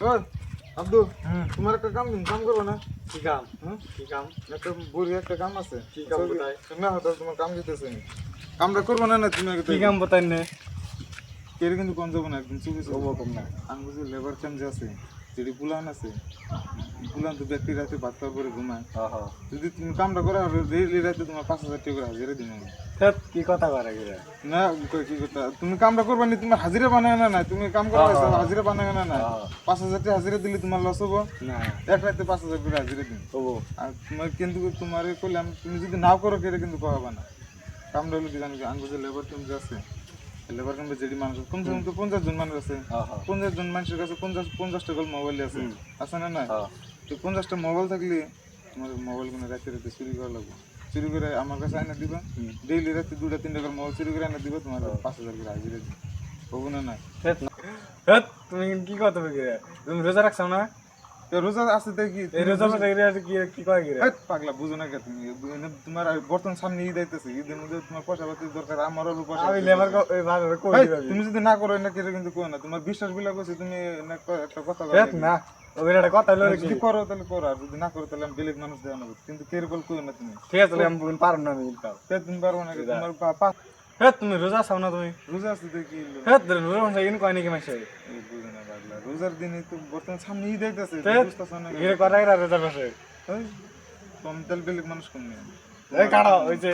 ওই আব্দুল, তোমার একটা কাম করবো না? কি কাম? কি কাম? একটা বুড়ি একটা কাম আছে। কি কাম কোথায়? না হতো তোমার কাম দিতেছে। কামটা করবো না তুমি আগে কি কাম বতাই নে? কেউ কিন্তু কোন যাবো না, একদম চুপি কব কম না। আমি বুঝি লেবার কাম যে আছে, যেটি পুলান আছে, পুলান তো ব্যক্তি রাতে ভাত খাওয়ার পরে ঘুমায়। যদি তুমি কামটা করা হবে ডেইলি রাতে তোমার 5,000 টাকা করে হাজিরা দিন। ধ্যাৎ, কি কথা কয় গিরা? না কি কথা, তুমি কামটা করবা নি, তোমার হাজিরা বানায় না, তুমি কাম করা হাজিরা বানায় না। 5,000 টাকা হাজিরা দিলে তোমার লস হবো না, এক রাতে 5,000 করে হাজিরা দিন। কব। আর তোমার কিন্তু তোমার করলাম, তুমি যদি নাও করো কেটে কিন্তু পাবা না। কামটা হলো কি জানি, আনবো যে লেবার কাম যে আছে, লেবার কামে যেটি মানুষ কমসে কম তো 50 জন মানুষ আছে। 50 জন মানুষের কাছে 50টা করে মোবাইল আছে না? না, তো 50টা মোবাইল থাকলে তোমার মোবাইল কোনো রাতে রাতে চুরি করা লাগবে। চুরি করে আমার কাছে আইনা দিবা, ডেইলি রাতে 2টা 3টা করে মোবাইল চুরি করে আইনা দিবা, তোমার 5,000 করে হাজিরা দিবে। হবো না? না ধ্যাৎ না। ধ্যাৎ, তুমি কি কথা গিরা? তুমি রোজা রাখছো না? তো রোজা আছে তাই কি? এই রোজা মধ্যে গিরা কি কয় গিরা? এই পাগলা, বুঝো না কে তুমি? তোমার বর্তমান সামনে ঈদ আইতেছে, ঈদের মধ্যে তোমার পয়সা পাতির দরকার, আমারও পয়সা। আমি লেবার ভাবে কই এই, দিবা? তুমি যদি না করো না কেটে কিন্তু কো না, তোমার বিশ্বাস বিলা করছে, তুমি একটা কথা ধ্যাৎ না, ওই একটা কথা লরে কি? যদি করো তাহলে করো, আর যদি না করো তাহলে আমি বেলেগ মানুষ দেওয়া নেবো, কিন্তু কেরকল কই না তুমি। ঠিক আছে, আমি পারব না, আমি কাম। তুমি পারবো না, তোমার পাপা ধ্যাৎ, তুমি রোজা খাও না তুমি? রোজা আছে তো কি হলো? ধ্যাৎ, রোজা মাসে ইন কয় নাকি মাসে? এই বুঝো না পাগলা, রোজার দিনে তো বর্তমান সামনে ঈদ আইতেছে, ধ্যাৎ, বুঝতেছো না? গিরা কয় গিরা রোজার মাসে? ওই, তো আমি তাহলে বেলেগ মানুষ কোন নেই। এই কাটা, ওই যে